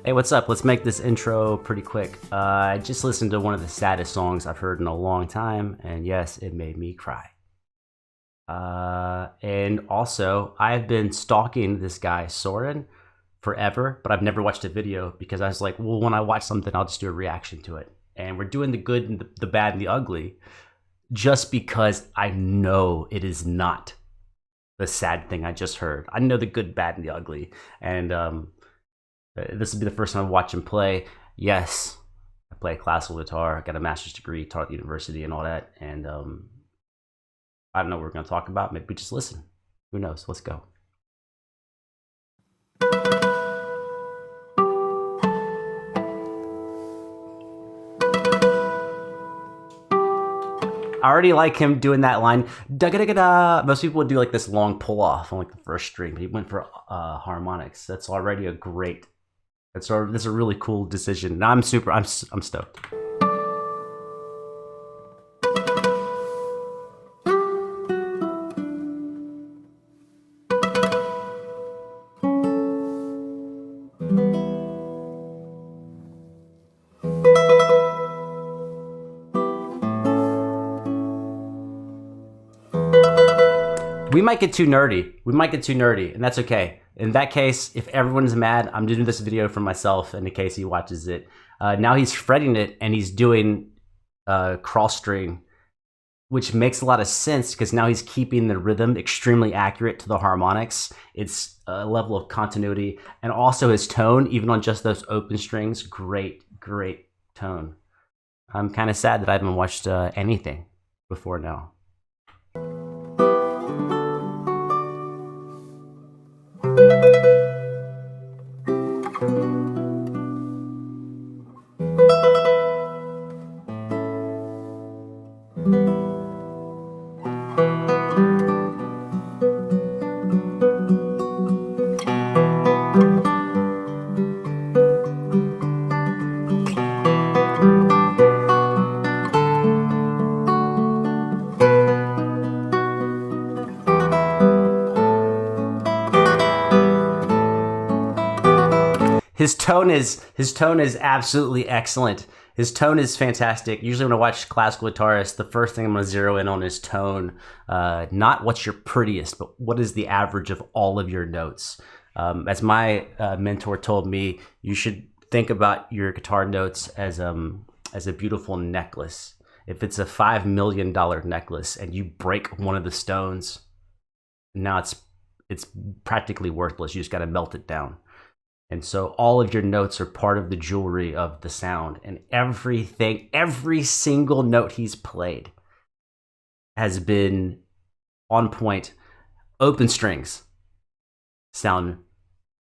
Hey, what's up? Let's make this intro pretty quick. I just listened to one of the saddest songs I've heard in a long time, and yes, it made me cry. And also, I've been stalking this guy, Soren, forever, but I've never watched a video because I was like, well, when I watch something, I'll just do a reaction to it. And we're doing the good and the bad and the ugly just because I know it is not the sad thing I just heard. I know the good, bad, and the ugly. And this will be the first time I watch him play. Yes, I play classical guitar. I got a master's degree, taught at the university and all that. And I don't know what we're going to talk about. Maybe we just listen. Who knows? Let's go. I already like him doing that line. Da-ga-da-ga-da. Most people would do like this long pull off on like the first string, but he went for harmonics. That's already a great. This is a really cool decision. Now I'm stoked. We might get too nerdy, and that's okay. In that case, if everyone's mad, I'm doing this video for myself and in case he watches it. Now he's fretting it and he's doing cross string, which makes a lot of sense because now he's keeping the rhythm extremely accurate to the harmonics. It's a level of continuity, and also his tone, even on just those open strings, great tone. I'm kind of sad that I haven't watched anything before now. His tone is absolutely excellent. His tone is fantastic. Usually when I watch classical guitarists, the first thing I'm going to zero in on is tone. Not what's your prettiest, but what is the average of all of your notes. As my mentor told me, you should think about your guitar notes as a beautiful necklace. If it's a $5 million necklace and you break one of the stones, now it's practically worthless. You just got to melt it down. And so all of your notes are part of the jewelry of the sound, and every single note he's played has been on point. Open strings sound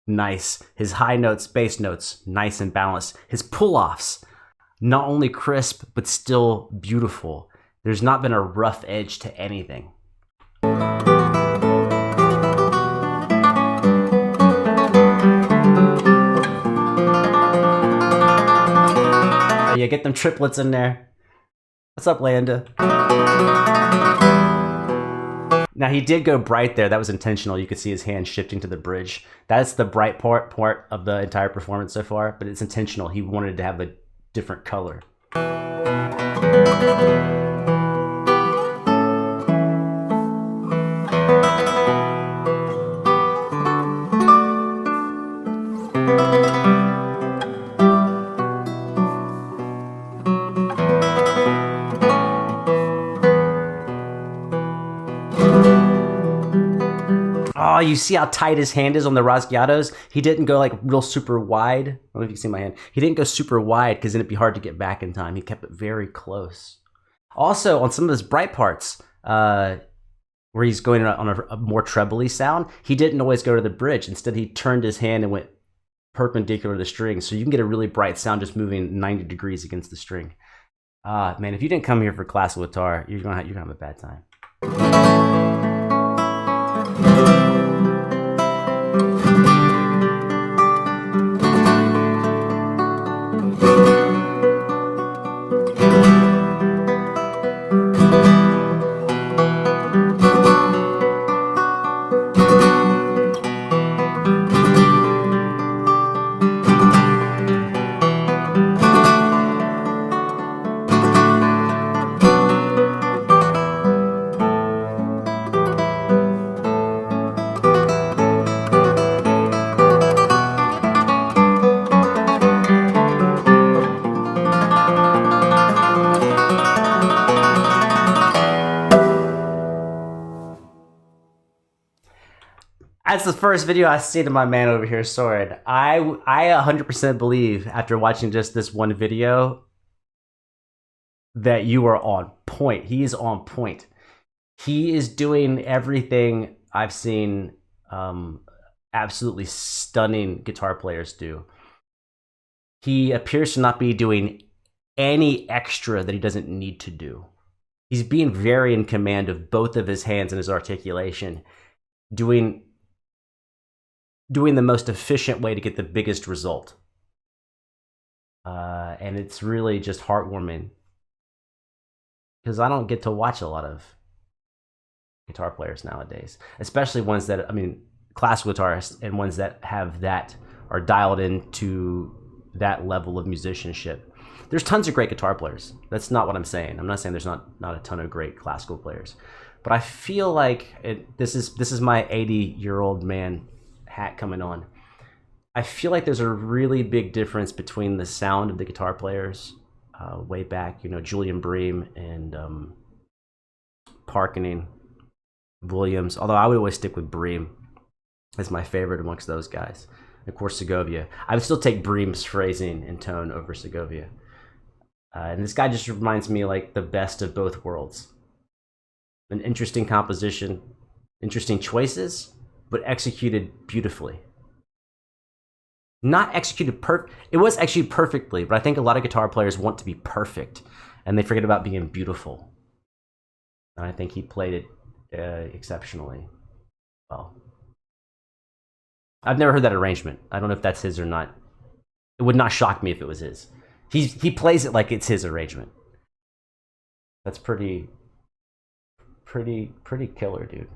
nice. His high notes, bass notes, nice and balanced. His pull-offs, not only crisp, but still beautiful. There's not been a rough edge to anything. Yeah, get them triplets in there. What's up, Landa? Now, he did go bright there. That was intentional. You could see his hand shifting to the bridge. That's the bright part of the entire performance so far, but it's intentional. He wanted to have a different color. Oh, you see how tight his hand is on the rasguados? He didn't go like real super wide. I don't know if you can see my hand. He didn't go super wide because then it'd be hard to get back in time. He kept it very close. Also, on some of his bright parts, where he's going on a more trebly sound, he didn't always go to the bridge. Instead, he turned his hand and went perpendicular to the string. So you can get a really bright sound just moving 90 degrees against the string. Man, if you didn't come here for classical guitar, you're gonna have a bad time. That's the first video I've seen of my man over here, Soren. I 100% believe after watching just this one video that you are on point. He is on point. He is doing everything I've seen absolutely stunning guitar players do. He appears to not be doing any extra that he doesn't need to do. He's being very in command of both of his hands and his articulation, doing the most efficient way to get the biggest result. And it's really just heartwarming because I don't get to watch a lot of guitar players nowadays, especially ones that, I mean, classical guitarists and ones that are dialed into that level of musicianship. There's tons of great guitar players. That's not what I'm saying. I'm not saying there's not a ton of great classical players, but I feel like this is my 80-year-old man hat coming on. I feel like there's a really big difference between the sound of the guitar players way back, Julian Bream and Parkening, Williams. Although I would always stick with Bream as my favorite amongst those guys. Of course, Segovia. I would still take Bream's phrasing and tone over Segovia. And this guy just reminds me like the best of both worlds. An interesting composition, interesting choices, but executed beautifully. Not executed it was executed perfectly, but I think a lot of guitar players want to be perfect and they forget about being beautiful. And I think he played it exceptionally well. I've never heard that arrangement. I don't know if that's his or not. It would not shock me if it was his. He plays it like it's his arrangement. That's pretty killer, dude.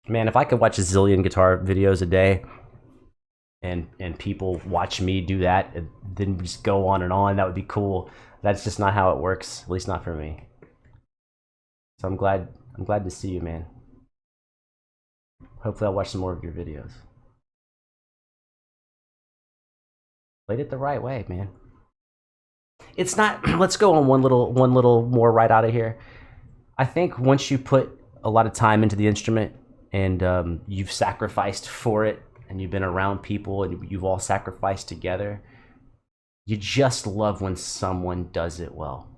Man, if I could watch a zillion guitar videos a day and people watch me do that and then just go on and on, that would be cool. That's just not how it works, at least not for me. So I'm glad to see you, man. Hopefully I'll watch some more of your videos. Played it the right way, man. It's not, let's go on one little more right out of here. I think once you put a lot of time into the instrument and you've sacrificed for it and you've been around people and you've all sacrificed together, you just love when someone does it well.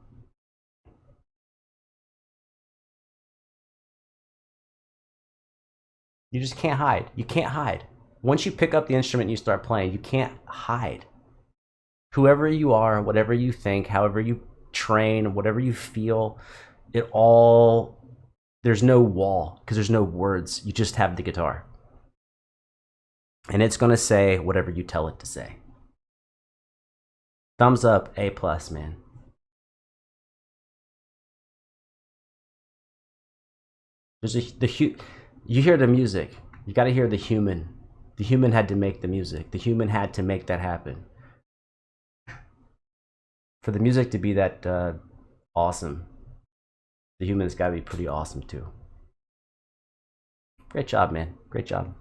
You just can't hide. You can't hide. Once you pick up the instrument and you start playing, you can't hide. Whoever you are, whatever you think, however you train, whatever you feel, there's no wall because there's no words. You just have the guitar. And it's going to say whatever you tell it to say. Thumbs up, A+, man. You hear the music. You got to hear the human. The human had to make the music. The human had to make that happen. For the music to be that awesome, the human's got to be pretty awesome too. Great job, man. Great job.